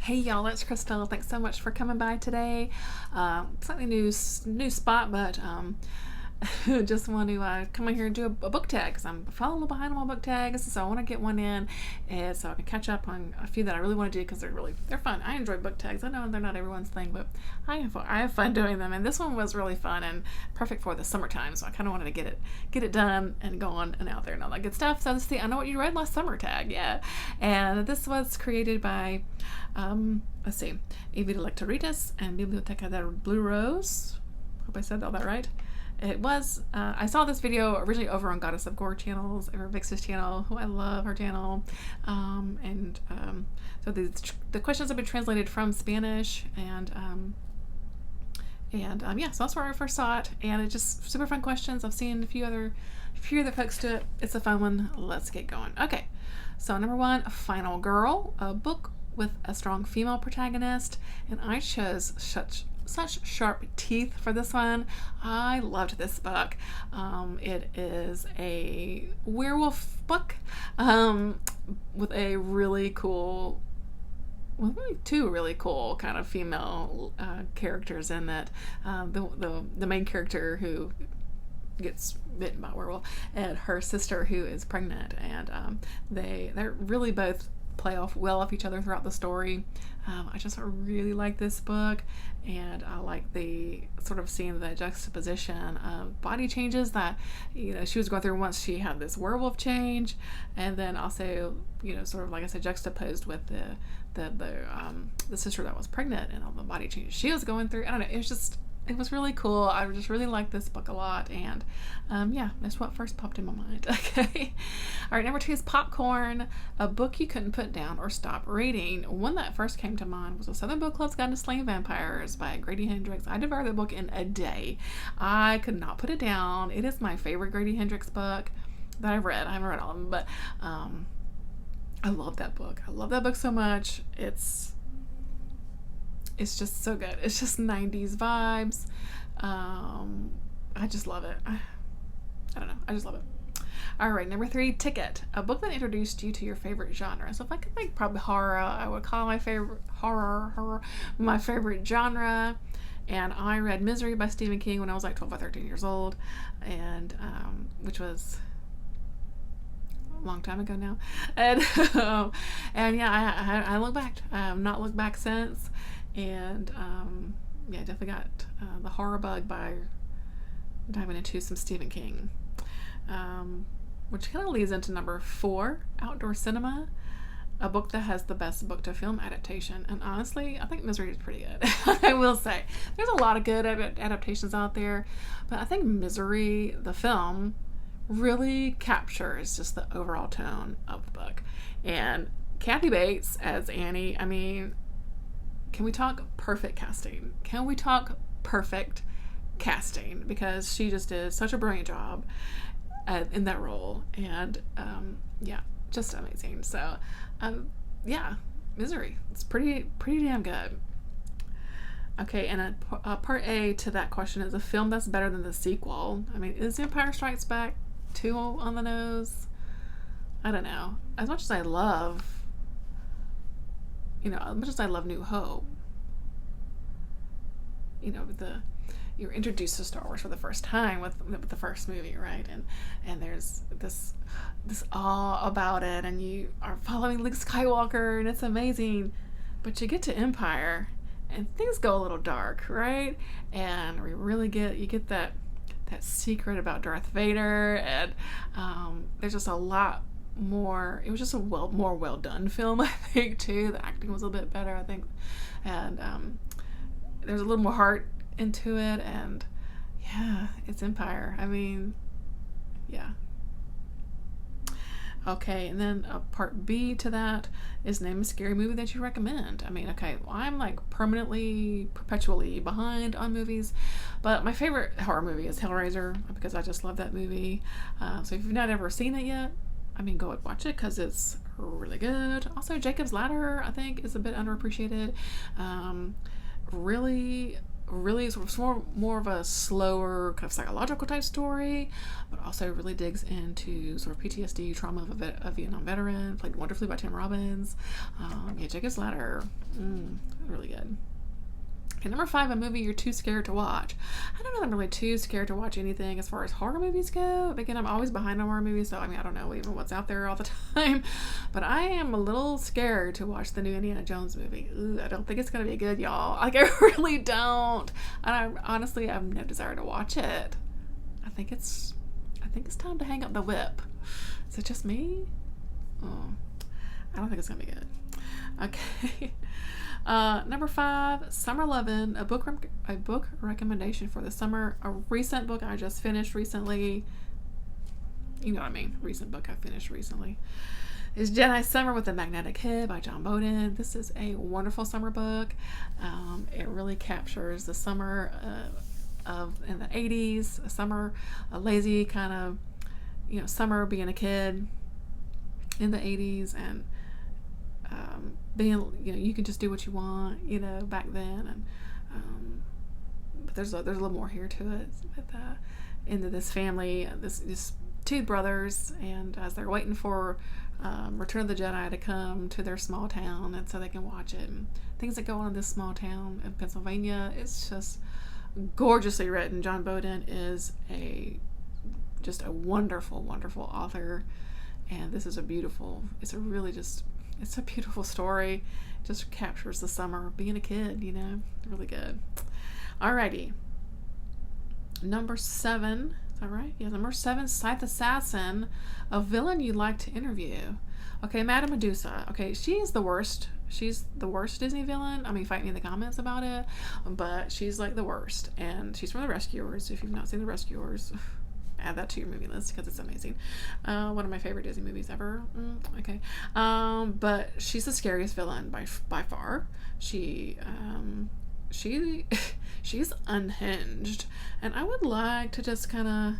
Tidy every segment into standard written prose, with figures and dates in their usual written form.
Hey y'all, it's Crystal. Thanks so much for coming by today. Slightly new spot, but just want to come in here and do a book tag because I'm falling a little behind on my book tags, so I want to get one in, and so I can catch up on a few that I really want to do because they're fun. I enjoy book tags. I know they're not everyone's thing, but I have fun doing them, and this one was really fun and perfect for the summertime. So I kind of wanted to get it done and going and out there and all that good stuff. So this is the I Know What You Read Last Summer tag, yeah, and this was created by let's see, Evita Lectoritas and Biblioteca del Blue Rose. Hope I said all that right. It was, I saw this video originally over on Goddess of Gore channels, over Vix's channel, who I love her channel. So the questions have been translated from Spanish, and yeah, so that's where I first saw it, and it's just super fun questions. I've seen a few other folks do it. It's a fun one. Let's get going. Okay, so number one, Final Girl, a book with a strong female protagonist, and I chose such sharp teeth for this one. I loved this book. It is a werewolf book with a really cool, two really cool kind of female characters in that. The main character who gets bitten by a werewolf, and her sister who is pregnant, and they're really both play well off each other throughout the story. I just really like this book, and I like the sort of seeing the juxtaposition of body changes that she was going through once she had this werewolf change, and then also sort of like I said, juxtaposed with the sister that was pregnant and all the body changes she was going through. I don't know, it was really cool. I just really liked this book a lot, and yeah, that's what first popped in my mind. Okay. All right, number two is Popcorn, a book you couldn't put down or stop reading. One that first came to mind was A Southern Book Club's Guide to Slaying Vampires by Grady Hendrix. I devoured that book in a day. I could not put it down. It is my favorite Grady Hendrix book that I've read. I haven't read all of them, but I love that book. I love that book so much. It's just so good. It's just 90s vibes. I just love it. I don't know. I just love it. All right, number three, Ticket, a book that introduced you to your favorite genre. So if I could think probably horror, I would call my favorite horror my favorite genre. And I read Misery by Stephen King when I was like 12 or 13 years old, and which was a long time ago now. And yeah, I look back. I have not looked back since. And yeah, I definitely got the horror bug by diving into some Stephen King, which kind of leads into number four, Outdoor Cinema, a book that has the best book to film adaptation. And honestly, I think Misery is pretty good. I will say there's a lot of good adaptations out there, but I think Misery, the film, really captures just the overall tone of the book. And Kathy Bates as Annie, I mean, can we talk perfect casting? Can we talk perfect casting? Because she just did such a brilliant job in that role, and yeah, just amazing. So yeah, Misery, it's pretty damn good. Okay, and part A to that question is a film that's better than the sequel. I mean, is Empire Strikes Back too on the nose? I don't know. As much as I love New Hope, you're introduced to Star Wars for the first time with the first movie, right? And there's this awe about it, and you are following Luke Skywalker, and it's amazing. But you get to Empire, and things go a little dark, right? And we really get that secret about Darth Vader, and there's just a lot more. It was just a more well done film, I think, too. The acting was a little bit better, I think, and there's a little more heart into it. And yeah, it's Empire. I mean, yeah. Okay, and then part B to that is name a scary movie that you recommend. I mean, okay, well, I'm like perpetually behind on movies, but my favorite horror movie is Hellraiser because I just love that movie. So if you've not ever seen it yet, I mean, go and watch it because it's really good. Also, Jacob's Ladder, I think, is a bit underappreciated. Really really sort of more of a slower kind of psychological type story, but also really digs into sort of PTSD trauma of a Vietnam veteran, played wonderfully by Tim Robbins. Jacob's Ladder, really good. Okay, number 5, a movie you're too scared to watch. I don't know that I'm really too scared to watch anything as far as horror movies go. But again, I'm always behind on horror movies, so I mean, I don't know even what's out there all the time. But I am a little scared to watch the new Indiana Jones movie. Ooh, I don't think it's going to be good, y'all. Like, I really don't. And I honestly have no desire to watch it. I think it's time to hang up the whip. Is it just me? Oh, I don't think it's going to be good. Okay. Number 5, Summer Lovin', a book recommendation for the summer. A recent book I just finished recently. You know what I mean? Recent book I finished recently is Jedi Summer with the Magnetic Head by John Bowden. This is a wonderful summer book. It really captures the summer in the 80s. A lazy kind of, summer being a kid in the 80s, and being, you can just do what you want, back then, and but there's a little more here to it. With into this family, this 2 brothers, and as they're waiting for Return of the Jedi to come to their small town, and so they can watch it, and things that go on in this small town in Pennsylvania. It's just gorgeously written. John Bowden is just a wonderful, wonderful author, and this is it's a beautiful story. It just captures the summer of being a kid, really good. Alrighty. Number 7, is that right? Yeah, number 7, Scythe Assassin, a villain you'd like to interview. Okay, Madame Medusa. Okay, she is the worst. She's the worst Disney villain. I mean, fight me in the comments about it, but she's like the worst. And she's from The Rescuers. If you've not seen The Rescuers, add that to your movie list because it's amazing. One of my favorite Disney movies ever. Okay. But she's the scariest villain by far. She's unhinged, and I would like to just kind of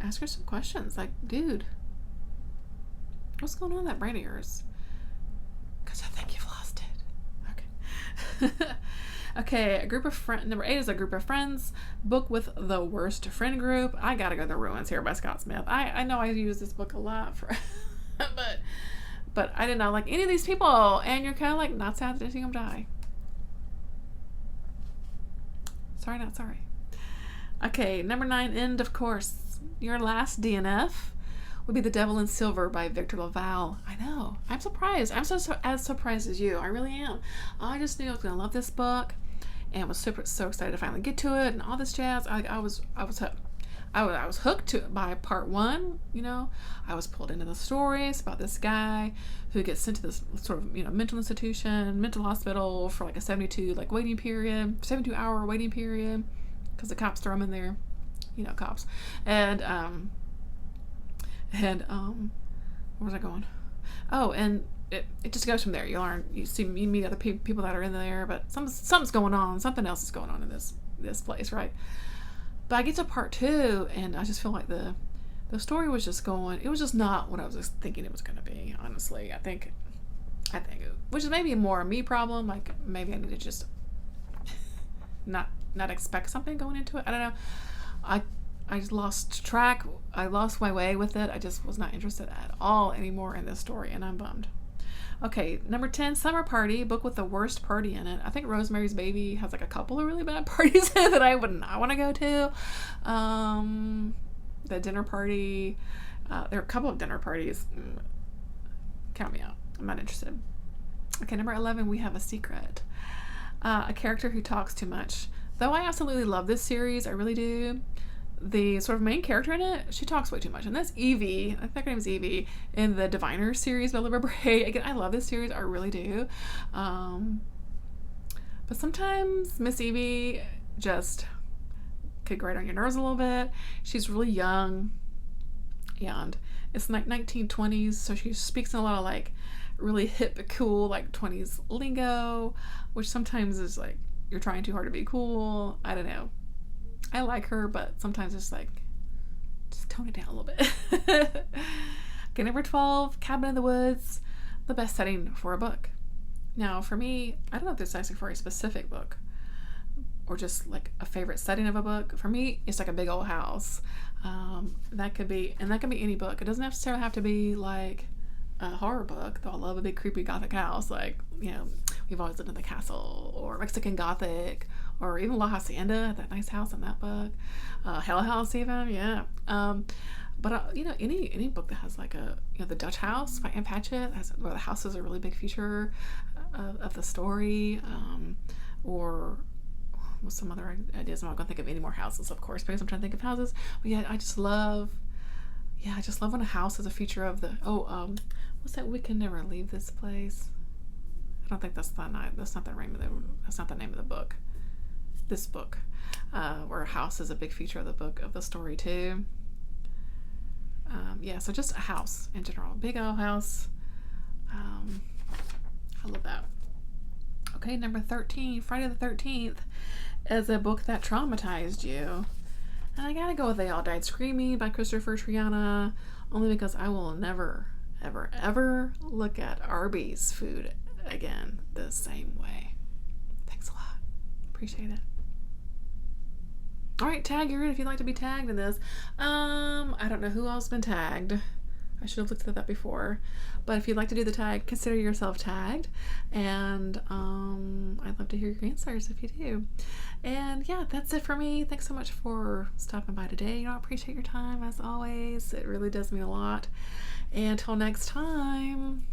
ask her some questions, like, dude, what's going on in that brain of yours? Because I think you've lost it. Okay. Okay, number 8 is a group of friends. Book with the worst friend group. I gotta go The Ruins here by Scott Smith. I know I use this book a lot for, but I did not like any of these people, and you're kind of like not sad to see them die. Sorry, not sorry. Okay, number 9, End, of course. Your last DNF would be The Devil in Silver by Victor LaValle. I know. I'm surprised. I'm as surprised as you. I really am. I just knew I was going to love this book, and was so excited to finally get to it and all this jazz. I was hooked. I was hooked by part 1. I was pulled into the stories about this guy who gets sent to this sort of mental institution, mental hospital for like a 72-hour waiting period because the cops throw him in there. Cops. And where was I going? Oh, and it just goes from there. You meet other people that are in there, but something's going on. Something else is going on in this place, right? But I get to part 2, and I just feel like the story was just going. It was just not what I was thinking it was going to be. Honestly, I think, which is maybe more a me problem. Like maybe I need to just not expect something going into it. I don't know. I just lost track. I lost my way with it. I just was not interested at all anymore in this story, and I'm bummed. Okay, number 10, Summer Party, book with the worst party in it. I think Rosemary's Baby has a couple of really bad parties that I would not want to go to. The dinner party. There are a couple of dinner parties. Count me out. I'm not interested. Okay, number 11, We Have a Secret. A character who talks too much. Though I absolutely love this series, I really do. The sort of main character in it, she talks way too much. And that's Evie. I think her name's Evie in the Diviner series by Libra Bray. Again, I love this series. I really do. But sometimes Miss Evie just could grate on your nerves a little bit. She's really young. And it's like 1920s. So she speaks in a lot of really hip, cool, 20s lingo. Which sometimes is you're trying too hard to be cool. I don't know. I like her, but sometimes it's just tone it down a little bit. Okay, number 12, Cabin in the Woods, the best setting for a book. Now, for me, I don't know if this is actually for a specific book, or just like a favorite setting of a book. For me, it's like a big old house. That could be any book. It doesn't necessarily have to be like a horror book, though I love a big creepy gothic house. Like, we've always lived in the castle, or Mexican gothic, or even La Hacienda, that nice house in that book. Hell House even, yeah. But any book that has like the Dutch House by Anne Patchett, where the house is a really big feature of the story, or some other ideas. I'm not going to think of any more houses, of course, because I'm trying to think of houses. But yeah, I just love when a house is a feature of the. What's that? We Can Never Leave This Place. I don't think that's not the name of the book. This book, where a house is a big feature of the story too. So just a house in general, big old house. I love that. Okay, number 13, Friday the 13th, is a book that traumatized you. And I gotta go with They All Died Screaming by Christopher Triana, only because I will never, ever, ever look at Arby's food again the same way. Thanks a lot. Appreciate it. Alright, tag your in if you'd like to be tagged in this. I don't know who else has been tagged. I should have looked at that before. But if you'd like to do the tag, consider yourself tagged. And I'd love to hear your answers if you do. And yeah, that's it for me. Thanks so much for stopping by today. I appreciate your time as always. It really does mean a lot. And until next time,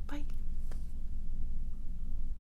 bye.